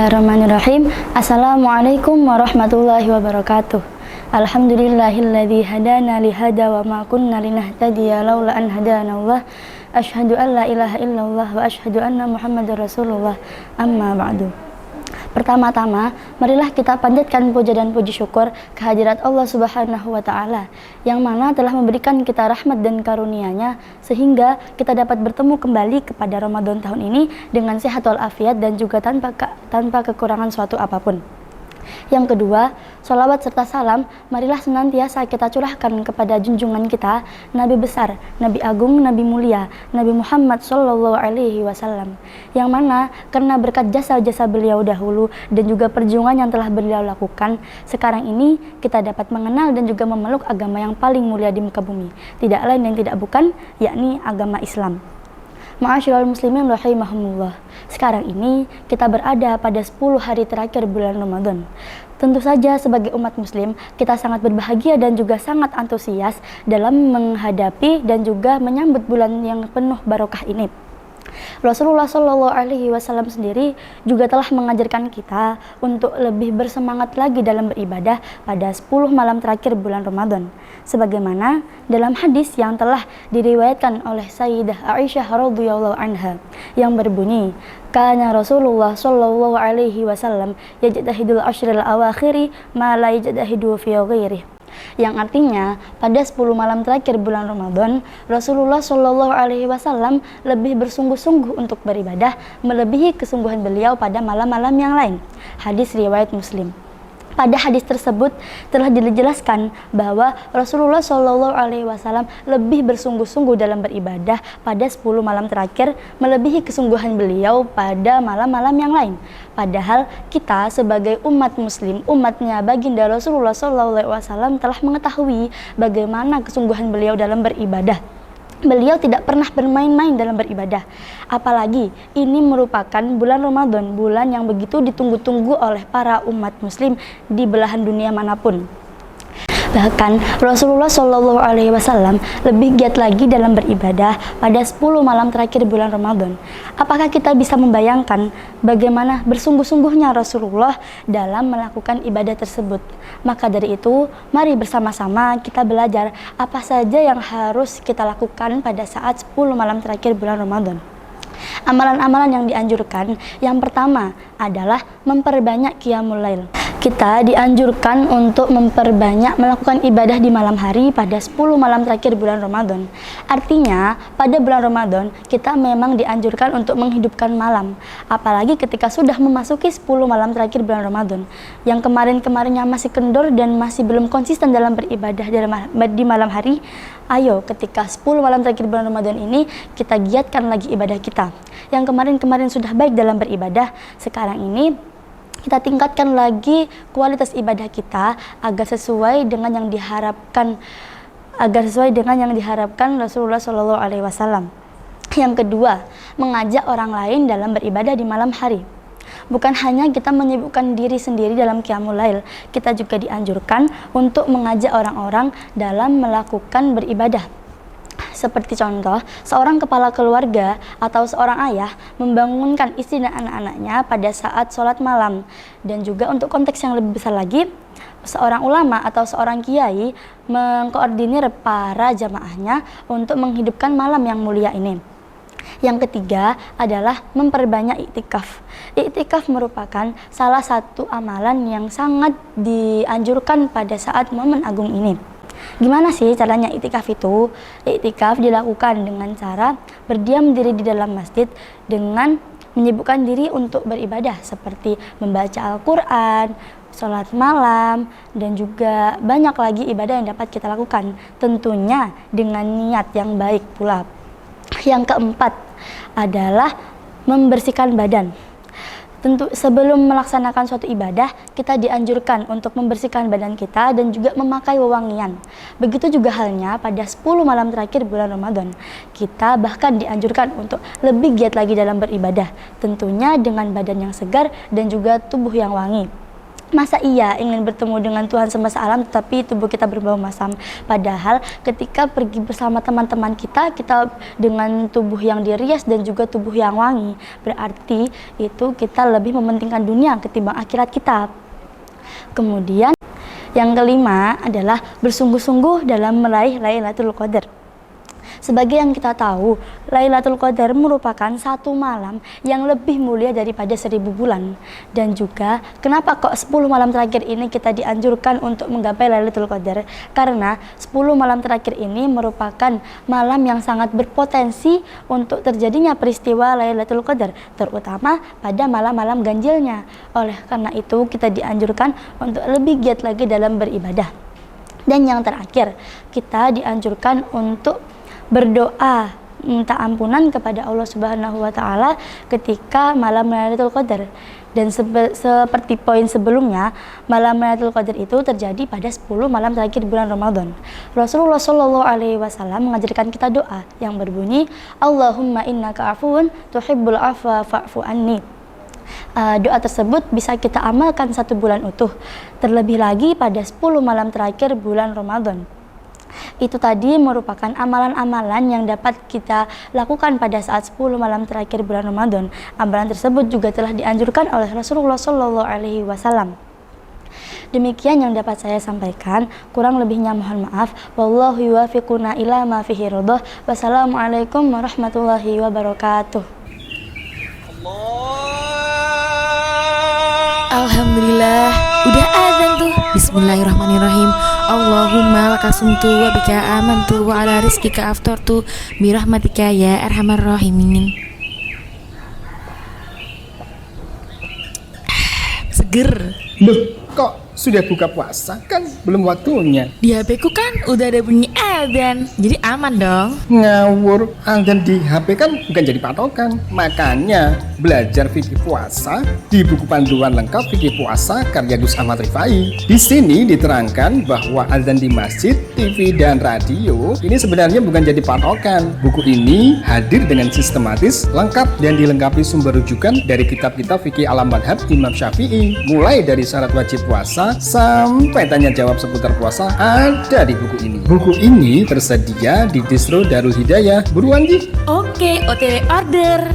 Bismillahirrahmanirrahim. Assalamualaikum warahmatullahi wabarakatuh. Alhamdulillahilladzi hadana lihada wa ma kunna linahtadiya laula an hadanallah. Asyhadu an la ilaha illallah wa asyhadu anna Muhammadar Rasulullah. Amma ba'du. Pertama-tama, marilah kita panjatkan puja dan puji syukur kehadirat Allah Subhanahu wa Ta'ala, yang mana telah memberikan kita rahmat dan karunia-Nya sehingga kita dapat bertemu kembali kepada Ramadan tahun ini dengan sehat walafiat dan juga tanpa kekurangan suatu apapun. Yang kedua, sholawat serta salam marilah senantiasa kita curahkan kepada junjungan kita, Nabi besar, Nabi agung, Nabi mulia, Nabi Muhammad Sallallahu Alaihi Wasallam, yang mana karena berkat jasa-jasa beliau dahulu dan juga perjuangan yang telah beliau lakukan, sekarang ini kita dapat mengenal dan juga memeluk agama yang paling mulia di muka bumi, tidak lain dan tidak bukan, yakni agama Islam. Ma'asyiral muslimin rahimahumullah. Sekarang ini kita berada pada 10 hari terakhir bulan Ramadan. Tentu saja sebagai umat muslim kita sangat berbahagia dan juga sangat antusias dalam menghadapi dan juga menyambut bulan yang penuh barokah ini. Rasulullah Shallallahu Alaihi Wasallam sendiri juga telah mengajarkan kita untuk lebih bersemangat lagi dalam beribadah pada 10 malam terakhir bulan Ramadan, sebagaimana dalam hadis yang telah diriwayatkan oleh Sayyidah Aisyah radhiyallahu anha yang berbunyi, kana Rasulullah Shallallahu Alaihi Wasallam yajtahidul ashril awakhiri ma la yajtahidu fi ghairihi, yang artinya pada 10 malam terakhir bulan Ramadan, Rasulullah Shallallahu Alaihi Wasallam lebih bersungguh-sungguh untuk beribadah melebihi kesungguhan beliau pada malam-malam yang lain. Hadis riwayat Muslim. Pada hadis tersebut telah dijelaskan bahwa Rasulullah Shallallahu Alaihi Wasallam lebih bersungguh-sungguh dalam beribadah pada 10 malam terakhir melebihi kesungguhan beliau pada malam-malam yang lain. Padahal kita sebagai umat muslim, umatnya baginda Rasulullah Shallallahu Alaihi Wasallam telah mengetahui bagaimana kesungguhan beliau dalam beribadah. Beliau tidak pernah bermain-main dalam beribadah. Apalagi ini merupakan bulan Ramadan, bulan yang begitu ditunggu-tunggu oleh para umat muslim di belahan dunia manapun. Bahkan Rasulullah Shallallahu Alaihi Wasallam lebih giat lagi dalam beribadah pada 10 malam terakhir bulan Ramadan. Apakah kita bisa membayangkan bagaimana bersungguh-sungguhnya Rasulullah dalam melakukan ibadah tersebut? Maka dari itu, mari bersama-sama kita belajar apa saja yang harus kita lakukan pada saat 10 malam terakhir bulan Ramadan. Amalan-amalan yang dianjurkan, yang pertama adalah memperbanyak qiyamul lail. Kita dianjurkan untuk memperbanyak melakukan ibadah di malam hari pada 10 malam terakhir bulan Ramadan. Artinya, pada bulan Ramadan kita memang dianjurkan untuk menghidupkan malam. Apalagi ketika sudah memasuki 10 malam terakhir bulan Ramadan. Yang kemarin-kemarinnya masih kendor dan masih belum konsisten dalam beribadah di malam hari, ayo ketika 10 malam terakhir bulan Ramadan ini kita giatkan lagi ibadah kita. Yang kemarin-kemarin sudah baik dalam beribadah, sekarang ini kita tingkatkan lagi kualitas ibadah kita agar sesuai dengan yang diharapkan Rasulullah Shallallahu Alaihi Wasallam. Yang kedua, mengajak orang lain dalam beribadah di malam hari. Bukan hanya kita menyibukkan diri sendiri dalam qiyamul lail, kita juga dianjurkan untuk mengajak orang-orang dalam melakukan beribadah. Seperti contoh, seorang kepala keluarga atau seorang ayah membangunkan istri dan anak-anaknya pada saat sholat malam. Dan juga untuk konteks yang lebih besar lagi, seorang ulama atau seorang kiai mengkoordinir para jamaahnya untuk menghidupkan malam yang mulia ini. Yang ketiga adalah memperbanyak iktikaf. Iktikaf merupakan salah satu amalan yang sangat dianjurkan pada saat momen agung ini. Gimana sih caranya iktikaf itu? Iktikaf dilakukan dengan cara berdiam diri di dalam masjid dengan menyibukkan diri untuk beribadah seperti membaca Al-Quran, sholat malam, dan juga banyak lagi ibadah yang dapat kita lakukan. Tentunya dengan niat yang baik pula. Yang keempat adalah membersihkan badan. Tentu sebelum melaksanakan suatu ibadah, kita dianjurkan untuk membersihkan badan kita dan juga memakai wewangian. Begitu juga halnya pada 10 malam terakhir bulan Ramadan. Kita bahkan dianjurkan untuk lebih giat lagi dalam beribadah, tentunya dengan badan yang segar dan juga tubuh yang wangi. Masa iya ingin bertemu dengan Tuhan semesta alam tetapi tubuh kita berbau masam? Padahal ketika pergi bersama teman-teman kita dengan tubuh yang dirias dan juga tubuh yang wangi. Berarti itu kita lebih mementingkan dunia ketimbang akhirat kita. Kemudian yang kelima adalah bersungguh-sungguh dalam meraih Lailatul Qadar. Sebagai yang kita tahu, Lailatul Qadar merupakan satu malam yang lebih mulia daripada 1000 bulan. Dan juga, kenapa kok 10 malam terakhir ini kita dianjurkan untuk menggapai Lailatul Qadar? Karena 10 malam terakhir ini merupakan malam yang sangat berpotensi untuk terjadinya peristiwa Lailatul Qadar, terutama pada malam-malam ganjilnya. Oleh karena itu, kita dianjurkan untuk lebih giat lagi dalam beribadah. Dan yang terakhir, kita dianjurkan untuk berdoa minta ampunan kepada Allah Subhanahu wa taala ketika malam Lailatul Qadar. Dan seperti poin sebelumnya, malam Lailatul Qadar itu terjadi pada 10 malam terakhir bulan Ramadan. Rasulullah Shallallahu alaihi wasallam mengajarkan kita doa yang berbunyi, Allahumma innaka afuwun tuhibbul afwa fa'fu anni. Doa tersebut bisa kita amalkan 1 bulan utuh, terlebih lagi pada 10 malam terakhir bulan Ramadan. Itu tadi merupakan amalan-amalan yang dapat kita lakukan pada saat 10 malam terakhir bulan Ramadan. Amalan tersebut juga telah dianjurkan oleh Rasulullah Shallallahu alaihi wasallam. Demikian yang dapat saya sampaikan, kurang lebihnya mohon maaf. Wallahu yuwaffiquna ila ma fihi ridhah. Wassalamualaikum warahmatullahi wabarakatuh. Alhamdulillah, udah azan tuh. Bismillahirrahmanirrahim. Allahumma lakasumtu wa bika amantu wa ala rizkika aftartu birahmatika ya arhamar rahimin. Seger. Loh, kok sudah buka puasa? Kan belum waktunya. Di HP ku kan udah ada bunyi adzan, jadi aman dong. Ngawur, adzan di HP kan bukan jadi patokan. Makanya belajar fikih puasa di buku panduan lengkap fikih puasa karya Gus Ahmad Rifai. Di sini diterangkan bahwa adzan di masjid, TV dan radio ini sebenarnya bukan jadi patokan. Buku ini hadir dengan sistematis, lengkap dan dilengkapi sumber rujukan dari kitab-kitab fikih ala madhab Imam Syafi'i. Mulai dari syarat wajib puasa sampai tanya jawab seputar puasa ada di buku ini. Buku ini tersedia di distro Darul Hidayah. Buruan di. Oke, OTW order.